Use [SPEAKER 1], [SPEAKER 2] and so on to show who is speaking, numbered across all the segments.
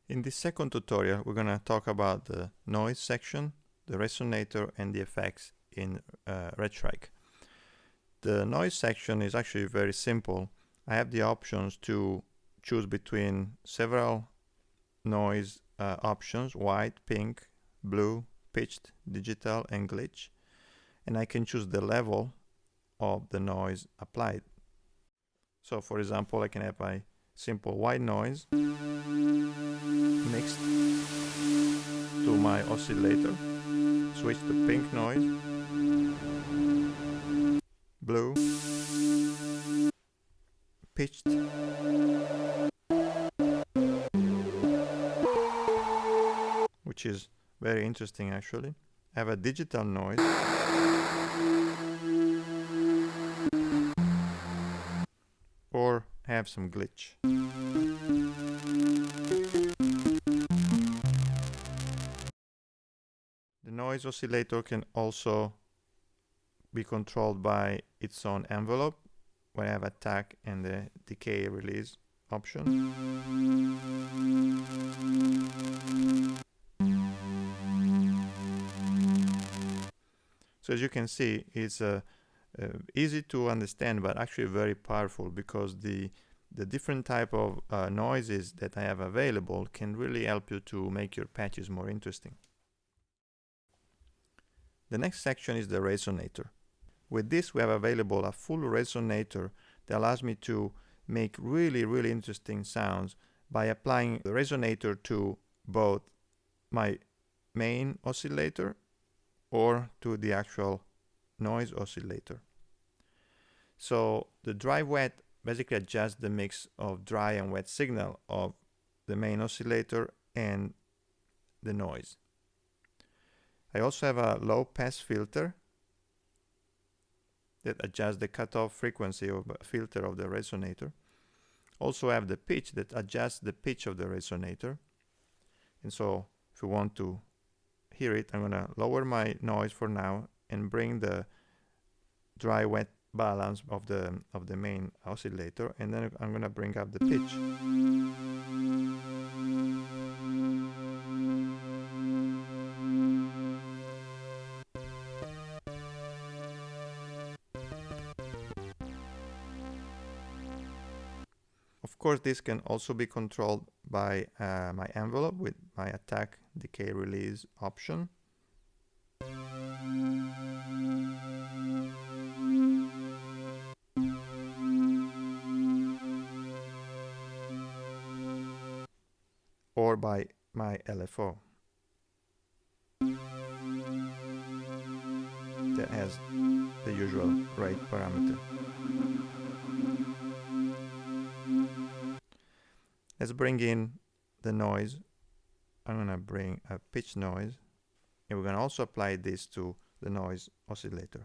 [SPEAKER 1] In this second tutorial, we're going to talk about the noise section, the resonator, and the effects in Redshrike. The noise section is actually very simple. I have the options to choose between several noise options: white, pink, blue, pitched, digital, and glitch. And I can choose the level of the noise applied. So for example, I can have a simple white noise mixed to my oscillator, switch to pink noise, blue, pitched, which is very interesting actually. I have a digital noise, or have some glitch. The noise oscillator can also be controlled by its own envelope, where I have attack and the decay release option. So as you can see, it's easy to understand, but actually very powerful, because the different type of noises that I have available can really help you to make your patches more interesting. The next section is the resonator. With this, we have available a full resonator that allows me to make really interesting sounds by applying the resonator to both my main oscillator or to the actual noise oscillator. So the dry wet basically adjusts the mix of dry and wet signal of the main oscillator and the noise. I also have a low pass filter that adjusts the cutoff frequency of a filter of the resonator. Also have the pitch that adjusts the pitch of the resonator. And so if you want to hear it, I'm going to lower my noise for now and bring the dry wet balance of the main oscillator, and then I'm going to bring up the pitch. Of course, this can also be controlled by my envelope with my attack, decay, release option. Or by my LFO that has the usual rate parameter. Let's bring in the noise. I'm going to bring a pitch noise, and we're going to also apply this to the noise oscillator.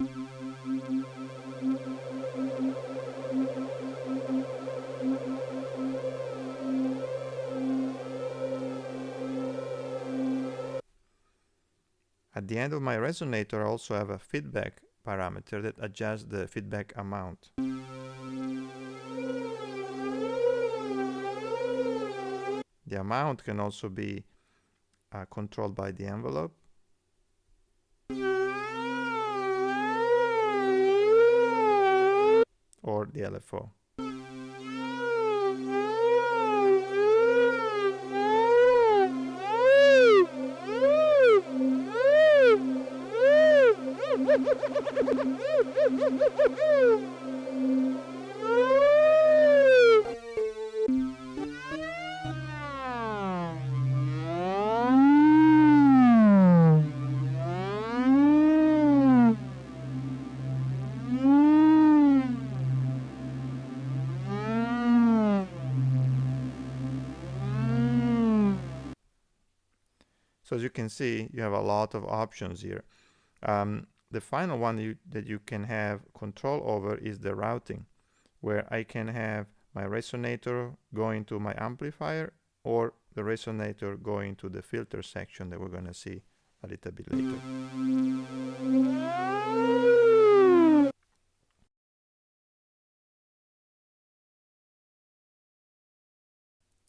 [SPEAKER 1] At the end of my resonator, I also have a feedback parameter that adjusts the feedback amount. The amount can also be controlled by the envelope. Or the LFO. So as you can see, you have a lot of options here. The final one that you can have control over is the routing, where I can have my resonator going to my amplifier, or the resonator going to the filter section that we're going to see a little bit later.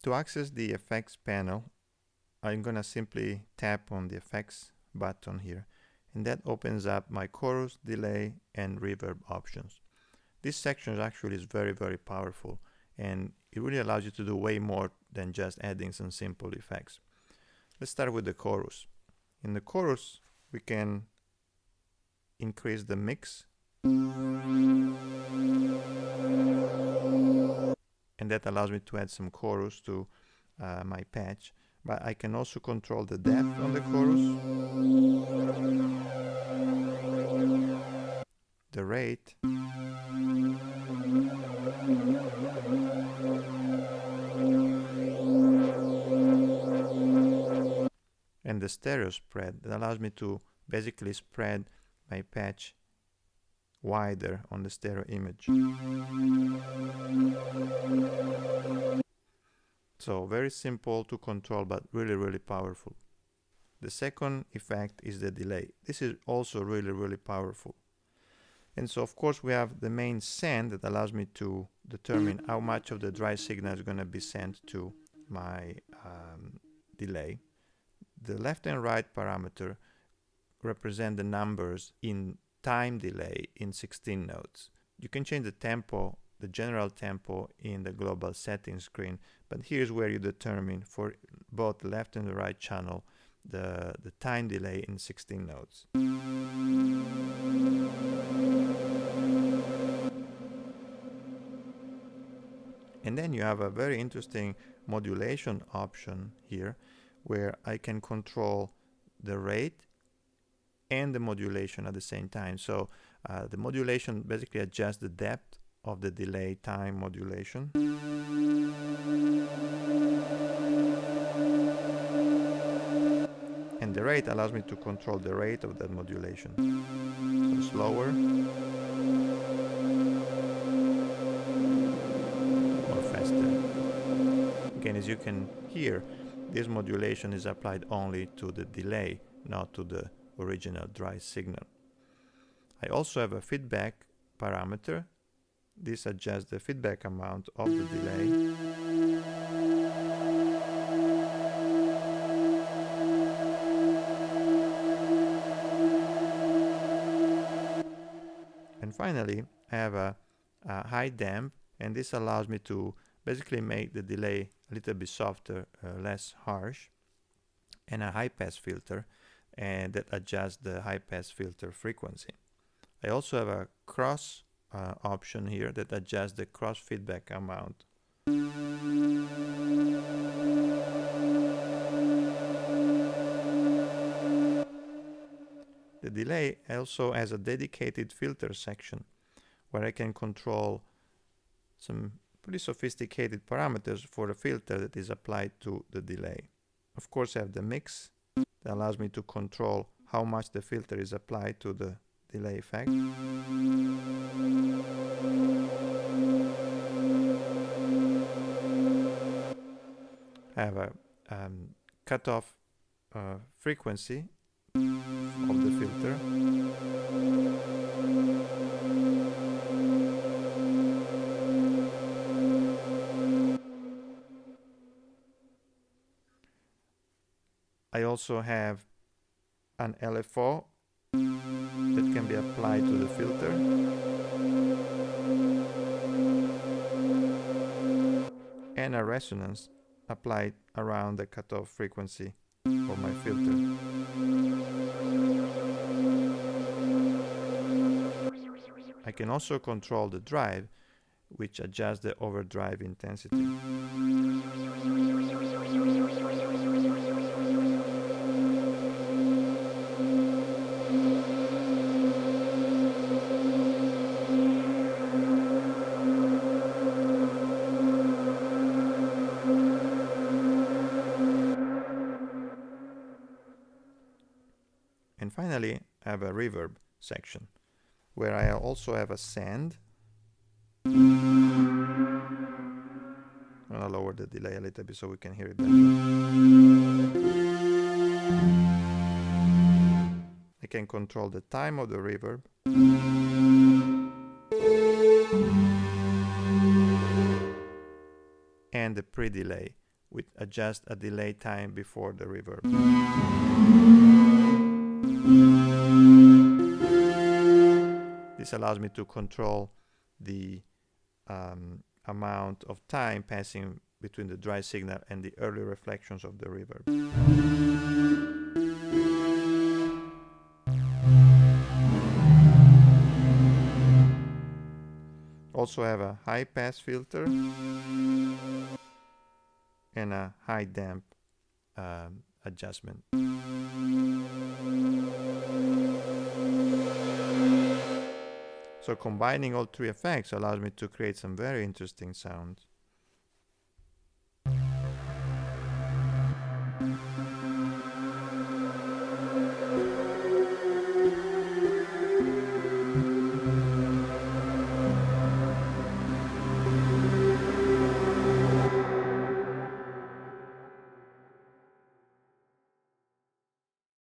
[SPEAKER 1] To access the effects panel, I'm gonna simply tap on the effects button here, and that opens up my chorus, delay, and reverb options. This section actually is very, very powerful, and it really allows you to do way more than just adding some simple effects. Let's start with the chorus. In the chorus, we can increase the mix, and that allows me to add some chorus to my patch. But I can also control the depth on the chorus, the rate, and the stereo spread. That allows me to basically spread my patch wider on the stereo image. So very simple to control, but really, really powerful. The second effect is the delay. This is also really, really powerful. And so of course we have the main send that allows me to determine how much of the dry signal is going to be sent to my delay. The left and right parameter represent the numbers in time delay in 16 notes. You can change the tempo, the general tempo, in the global settings screen, but here's where you determine for both the left and the right channel the time delay in 16 notes. And then you have a very interesting modulation option here, where I can control the rate and the modulation at the same time. So the modulation basically adjusts the depth of the delay time modulation. And the rate allows me to control the rate of that modulation. So slower, or faster. Again, as you can hear, this modulation is applied only to the delay, not to the original dry signal. I also have a feedback parameter. This adjusts the feedback amount of the delay. And finally, I have a high damp, and this allows me to basically make the delay a little bit softer, less harsh, and a high pass filter, and that adjusts the high pass filter frequency. I also have a cross option here that adjusts the cross feedback amount. The delay also has a dedicated filter section where I can control some pretty sophisticated parameters for a filter that is applied to the delay. Of course, I have the mix that allows me to control how much the filter is applied to the delay effect. I have a cutoff frequency of the filter. I also have an LFO that can be applied to the filter. And a resonance applied around the cutoff frequency of my filter. I can also control the drive, which adjusts the overdrive intensity. And finally, I have a reverb section, where I also have a send. I'll lower the delay a little bit so we can hear it better. I can control the time of the reverb. And the pre-delay with adjust a delay time before the reverb. This allows me to control the amount of time passing between the dry signal and the early reflections of the reverb. Also have a high pass filter and a high damp adjustment. So combining all three effects allows me to create some very interesting sounds.